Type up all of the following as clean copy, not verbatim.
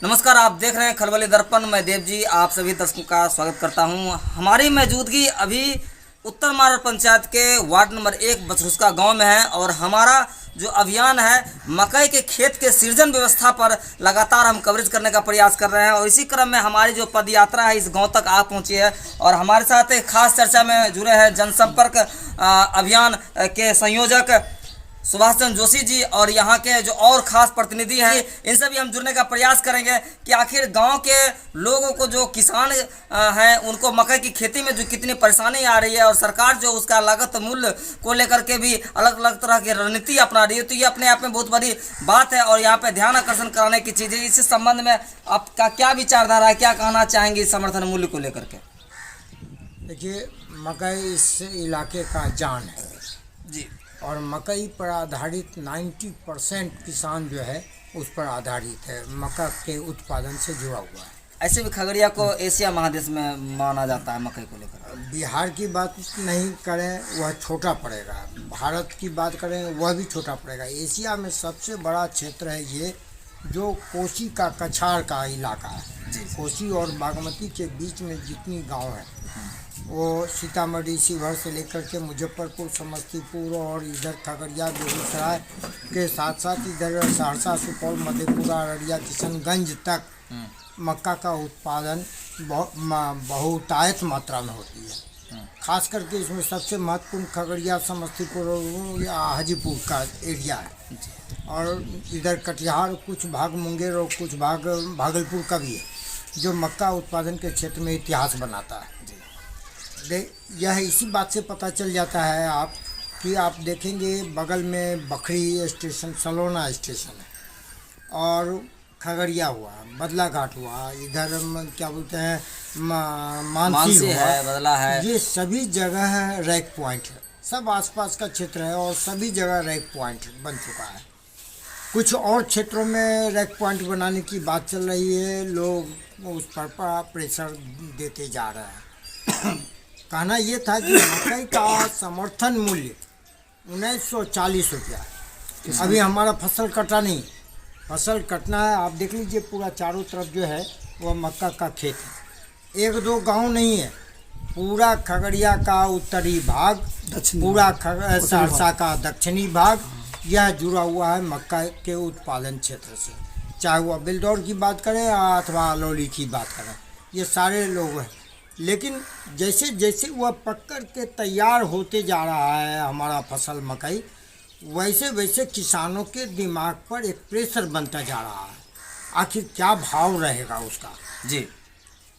नमस्कार, आप देख रहे हैं खलबली दर्पण। मैं देव जी आप सभी दर्शकों का स्वागत करता हूं। हमारी मौजूदगी अभी उत्तर मार पंचायत के वार्ड नंबर 1 बछरुस्का गांव में है और हमारा जो अभियान है मकई के खेत के सृजन व्यवस्था पर लगातार हम कवरेज करने का प्रयास कर रहे हैं और इसी क्रम में हमारी जो पद यात्रा है इस गांव तक आ पहुंची है और हमारे साथ एक खास चर्चा में जुड़े हैं जनसंपर्क अभियान के संयोजक सुभाष चंद्र जोशी जी और यहाँ के जो और खास प्रतिनिधि हैं, इनसे भी हम जुड़ने का प्रयास करेंगे कि आखिर गांव के लोगों को, जो किसान हैं, उनको मकई की खेती में जो कितनी परेशानी आ रही है और सरकार जो उसका लागत मूल्य को लेकर के भी अलग अलग तरह की रणनीति अपना रही है, तो ये अपने आप में बहुत बड़ी बात है और यहाँ पे ध्यान आकर्षण कराने की चीज़ है। इस संबंध में आपका क्या विचारधारा है, क्या कहना चाहेंगे इस समर्थन मूल्य को लेकर के? देखिए, मकई इस इलाके का जान है जी और मकई पर आधारित 90% किसान जो है उस पर आधारित है, मक्का के उत्पादन से जुड़ा हुआ है। ऐसे भी खगड़िया को एशिया महादेश में माना जाता है मकई को लेकर। बिहार की बात नहीं करें वह छोटा पड़ेगा, भारत की बात करें वह भी छोटा पड़ेगा। एशिया में सबसे बड़ा क्षेत्र है ये, जो कोसी का कछाड़ का इलाका है। कोसी और बागमती के बीच में जितनी गांव है वो सीतामढ़ी, शिवहर से लेकर के मुजफ्फरपुर, समस्तीपुर और इधर खगड़िया, बेगूसराय के साथ साथ इधर सहरसा, सुपौल, मधेपुरा, अररिया, किशनगंज तक मक्का का उत्पादन बहुतायत मात्रा में होती है। खास करके इसमें सबसे महत्वपूर्ण खगड़िया, समस्तीपुर या हाजीपुर का एरिया है और इधर कटिहार, कुछ भाग मुंगेर और कुछ भाग भागलपुर का भी है, जो मक्का उत्पादन के क्षेत्र में इतिहास बनाता है। यह इसी बात से पता चल जाता है आप देखेंगे बगल में बखरी स्टेशन, सलोना स्टेशन है और खगड़िया हुआ, बदला घाट हुआ, इधर क्या बोलते हैं मानसी है, बदला है, ये सभी जगह रैक पॉइंट है। सब आसपास का क्षेत्र है और सभी जगह रैक पॉइंट बन चुका है। कुछ और क्षेत्रों में रैक पॉइंट बनाने की बात चल रही है, लोग उस पर प्रेशर देते जा रहे हैं। कहना ये था कि मकई का समर्थन मूल्य 1940 रुपया। अभी हमारा फसल कटा नहीं, फसल कटना है। आप देख लीजिए पूरा चारों तरफ जो है वह मक्का का खेत है। एक दो गांव नहीं है, पूरा खगड़िया का उत्तरी भाग, पूरा सहरसा का दक्षिणी भाग, यह जुड़ा हुआ है मक्का के उत्पादन क्षेत्र से। चाहे वह बिलदौर की बात करें अथवा अलौली की बात करें, ये सारे लोग हैं। लेकिन जैसे जैसे वह पक कर के तैयार होते जा रहा है हमारा फसल मकई, वैसे वैसे किसानों के दिमाग पर एक प्रेशर बनता जा रहा है। आखिर क्या भाव रहेगा उसका, जी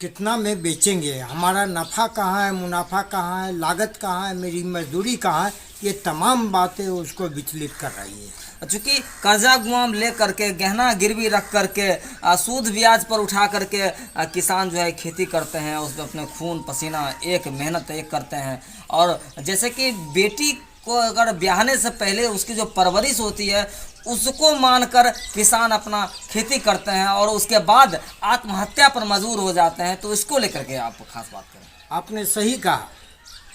कितना में बेचेंगे, हमारा नफ़ा कहाँ है, मुनाफा कहाँ है, लागत कहाँ है, मेरी मजदूरी कहाँ है, ये तमाम बातें उसको विचलित कर रही है। चूँकि कर्जा गुआम ले करके, गहना गिरवी रख करके, सूद ब्याज पर उठा करके किसान जो है खेती करते हैं, उसमें अपने खून पसीना एक मेहनत एक करते हैं। और जैसे कि बेटी को अगर ब्याहने से पहले उसकी जो परवरिश होती है उसको मानकर किसान अपना खेती करते हैं और उसके बाद आत्महत्या पर मजबूर हो जाते हैं, तो इसको लेकर के आप खास बात करें। आपने सही कहा,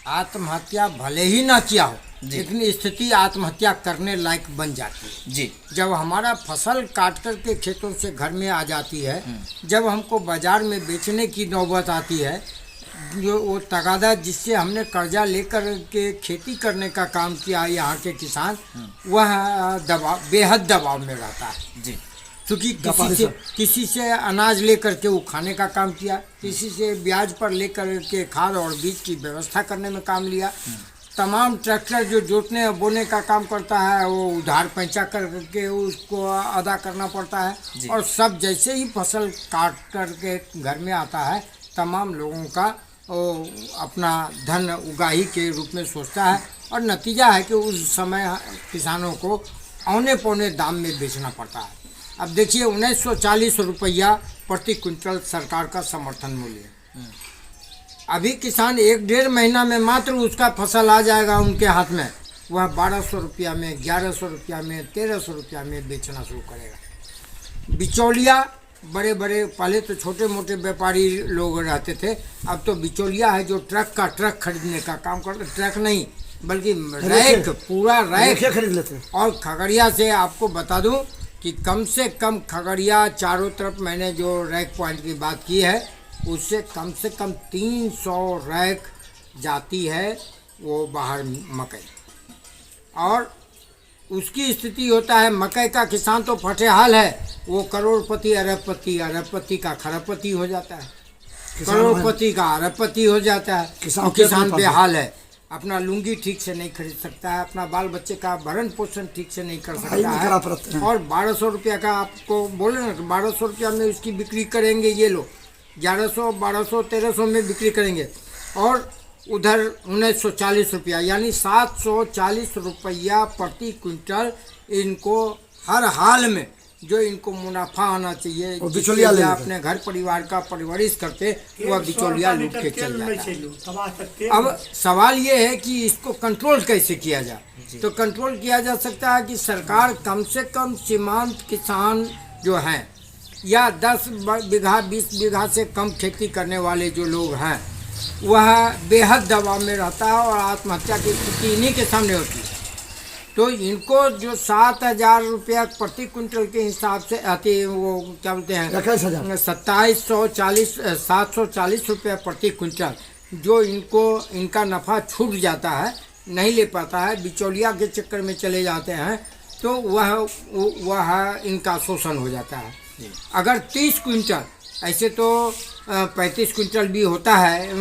आत्महत्या भले ही ना किया हो लेकिन स्थिति आत्महत्या करने लायक बन जाती है जी। जब हमारा फसल काट कर के खेतों से घर में आ जाती है, जब हमको बाजार में बेचने की नौबत आती है, जो वो तगादा जिससे हमने कर्जा लेकर के खेती करने का काम किया है यहाँ के किसान, वह बेहद दबाव में रहता है जी। क्योंकि किसी से अनाज लेकर के वो खाने का काम किया, किसी से ब्याज पर लेकर के खाद और बीज की व्यवस्था करने में काम लिया, तमाम ट्रैक्टर जो जोतने और बोने का काम करता है वो उधार पैंचा करके उसको अदा करना पड़ता है। और सब जैसे ही फसल काट कर के घर में आता है, तमाम लोगों का अपना धन उगाही के रूप में सोचता है और नतीजा है कि उस समय किसानों को औने पौने दाम में बेचना पड़ता है। अब देखिए 1940 रुपया प्रति क्विंटल सरकार का समर्थन मूल्य है। अभी किसान 1-1.5 महीना में मात्र उसका फसल आ जाएगा उनके हाथ में, वह 1200 रुपया में, 1100 रुपया में, 1300 रुपया में बेचना शुरू करेगा। बिचौलिया बड़े बड़े, पहले तो छोटे मोटे व्यापारी लोग रहते थे, अब तो बिचौलिया है जो ट्रक खरीदने का काम करते, ट्रक नहीं बल्कि रैक, पूरा रैक खरीद लेते हैं। और खगड़िया से आपको बता दूं कि कम से कम खगड़िया चारों तरफ मैंने जो रैक पॉइंट की बात की है उससे कम 300 रैक जाती है वो बाहर मकई। और उसकी स्थिति होता है, मकई का किसान तो फटेहाल है, वो करोड़पति अरबपति, अरबपति का खरबपति हो जाता है, करोड़पति का अरबपति हो जाता है। किसान बेहाल है, अपना लुंगी ठीक से नहीं खरीद सकता है, अपना बाल बच्चे का भरण पोषण ठीक से नहीं कर सकता है। और 1200 रुपया का आपको बोले ना, 1200 रुपया में उसकी बिक्री करेंगे ये लोग, 1100, 1200, 1300 में बिक्री करेंगे। और उधर 1940 रुपया, यानी 740 रुपया प्रति क्विंटल इनको हर हाल में जो इनको मुनाफा आना चाहिए, बिचौलिया अपने घर परिवार का परवरिश करते, वह बिचौलिया लूट के चल जाता है। अब सवाल ये है कि इसको कंट्रोल कैसे किया जाए। तो कंट्रोल किया जा सकता है कि सरकार कम से कम सीमांत किसान जो हैं या 10 बीघा 20 बीघा से कम खेती करने वाले जो लोग हैं, वह बेहद दबाव में रहता है और आत्महत्या की स्थिति इन्हीं के सामने होती है। तो इनको जो 7,000 रुपया प्रति क्विंटल के हिसाब से आती है, वो क्या बोलते हैं 740 रुपया प्रति क्विंटल, जो इनको इनका नफ़ा छूट जाता है, नहीं ले पाता है, बिचौलिया के चक्कर में चले जाते हैं, तो वह इनका शोषण हो जाता है। अगर 30 क्विंटल, ऐसे तो 35 क्विंटल भी होता है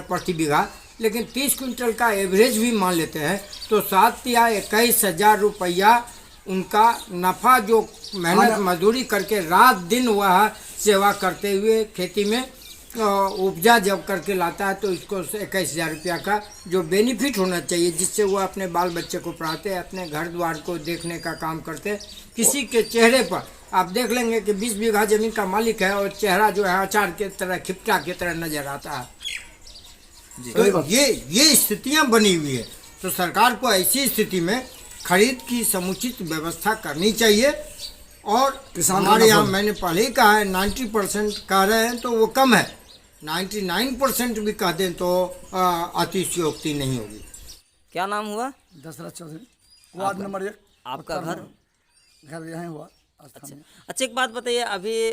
प्रति बीघा, लेकिन 30 क्विंटल का एवरेज भी मान लेते हैं, तो 7 या 21,000 रुपया उनका नफ़ा, जो मेहनत मजदूरी करके रात दिन वह सेवा करते हुए खेती में उपजा जब करके लाता है, तो इसको 21,000 रुपया का जो बेनिफिट होना चाहिए, जिससे वह अपने बाल बच्चे को पढ़ाते, अपने घर द्वार को देखने का काम करते। किसी के चेहरे पर आप देख लेंगे कि 20 बीघा ज़मीन का मालिक है और चेहरा जो है अचार के तरह, खिपटा की तरह नजर आता है। तो ये स्थितियां बनी हुई है। तो सरकार को ऐसी स्थिति में खरीद की समुचित व्यवस्था करनी चाहिए। और हमारे यहाँ मैंने पहले ही कहा है 90% कह रहे हैं तो वो कम है, 99% भी कह दें तो अतिशयोक्ति नहीं होगी। क्या नाम हुआ? Dashrath Chaudhary, ward number 1। आपका घर यहाँ हुआ। अच्छा, एक बात बताइए, अभी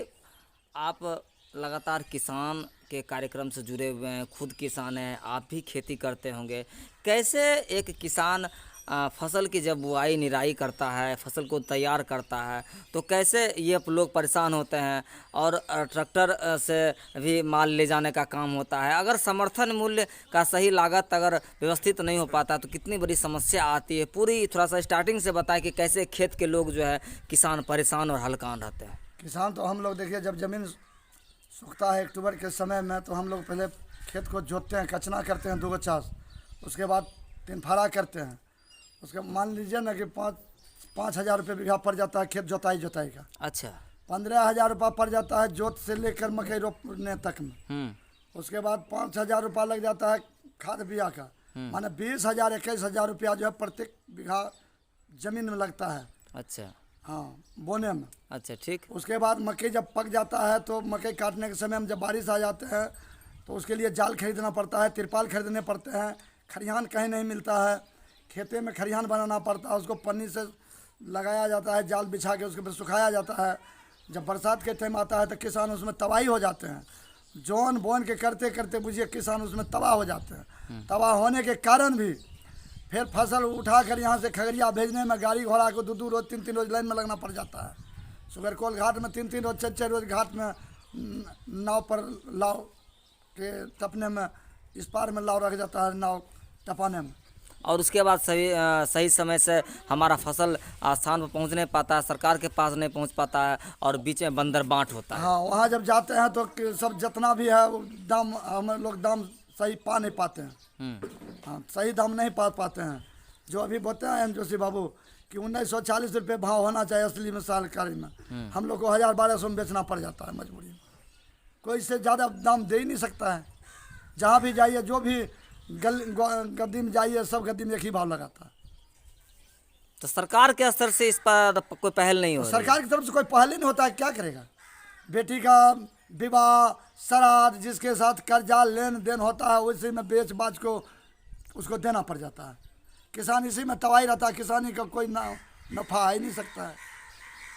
आप लगातार किसान के कार्यक्रम से जुड़े हुए हैं, खुद किसान हैं, आप भी खेती करते होंगे। कैसे एक किसान फसल की जब बुआई निराई करता है, फसल को तैयार करता है, तो कैसे ये लोग परेशान होते हैं, और ट्रैक्टर से भी माल ले जाने का काम होता है। अगर समर्थन मूल्य का सही लागत अगर व्यवस्थित नहीं हो पाता तो कितनी बड़ी समस्या आती है। पूरी थोड़ा सा स्टार्टिंग से बताएं कि कैसे खेत के लोग जो है किसान परेशान और हलकान रहते हैं। किसान तो हम लोग देखिए, जब ज़मीन सूखता है अक्टूबर के समय में, तो हम लोग पहले खेत को जोतते हैं, कचना करते हैं 2 चास, उसके बाद 3 फाड़ा करते हैं। उसके मान लीजिए ना कि 5,000 रुपये बीघा पड़ जाता है खेत जोताई का। अच्छा, 15,000 रुपया पड़ जाता है जोत से लेकर मकई रोपने तक में। उसके बाद 5,000 रुपया लग जाता है खाद बिया का, माने 20,000 21,000 रुपया जो है प्रत्येक बीघा जमीन में लगता है। अच्छा, हाँ, बोने में। अच्छा, ठीक। उसके बाद मकई जब पक जाता है, तो मकई काटने के समय में जब बारिश आ जाते हैं, तो उसके लिए जाल खरीदना पड़ता है, तिरपाल खरीदने पड़ते हैं, खरिहान कहीं नहीं मिलता है, खेते में खरिहान बनाना पड़ता है, उसको पन्नी से लगाया जाता है, जाल बिछा के उसके बाद सुखाया जाता है। जब बरसात के टाइम आता है तो किसान उसमें तबाही हो जाते हैं, जौन बोन के करते करते बुझिए किसान उसमें तबाह हो जाते हैं। तबाह होने के कारण भी फिर फसल उठा कर यहाँ से खगड़िया भेजने में गाड़ी घोड़ा को 2 रोज़ 3 रोज़ लाइन में लगना पड़ जाता है। सुगरकोल घाट में 3 रोज़ 6 रोज़ घाट में नाव पर लाव के टपने में, इस पार में लाव रख जाता है नाव टपाने में। और उसके बाद सही समय से हमारा फसल स्थान पर पहुंच नहीं पाता है, सरकार के पास नहीं पहुंच पाता है, और बीच में बंदर बांट होता है। हाँ, वहाँ जब जाते हैं तो सब जितना भी है दाम, हम लोग दाम सही पा नहीं पाते हैं। हाँ, सही दाम नहीं पा पाते हैं। जो अभी बताए हैं जोशी बाबू कि 1940 रुपये भाव होना चाहिए असली में सरकारी में, हम लोग को 1,000-1,200 में बेचना पड़ जाता है मजबूरी में। कोई इससे ज़्यादा दाम दे ही नहीं सकता है। जहाँ भी जाइए, जो भी गद्दी में जाइए, सब गद्दी में एक ही भाव लगाता है। तो सरकार के स्तर से इस पर कोई पहल नहीं हो रही है? सरकार की तरफ से कोई पहल ही नहीं होता है, क्या करेगा। बेटी का विवाह, श्राद्ध, जिसके साथ कर्जा लेन देन होता है, उसी में बेच बाच को उसको देना पड़ जाता है। किसान इसी में तबाही रहता है, किसानी का कोई नफा आ ही नहीं सकता है।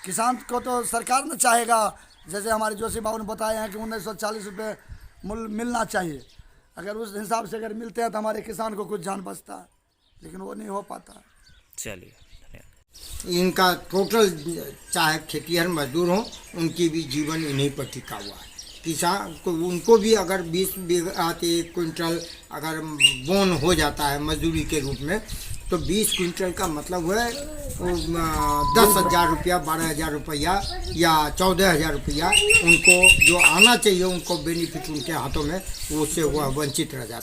किसान को तो सरकार ने चाहेगा, जैसे हमारे जोशी बाबू ने बताया है कि 1940 रुपये मूल्य मिलना चाहिए। अगर उस हिसाब से अगर मिलते हैं तो हमारे किसान को कुछ जान बचता है, लेकिन वो नहीं हो पाता। चलिए धन्यवाद। इनका टोटल, चाहे खेतिहर मजदूर हों, उनकी भी जीवन इन्हीं पर टिका हुआ है। किसान को, उनको भी अगर 20 बीघा 1 क्विंटल अगर बोन हो जाता है मजदूरी के रूप में, तो 20 क्विंटल का मतलब है 10,000 रुपया, 12,000 रुपया या 14,000 रुपया उनको जो आना चाहिए, उनको बेनिफिट उनके हाथों में, वो उससे वह वंचित रह जाता है।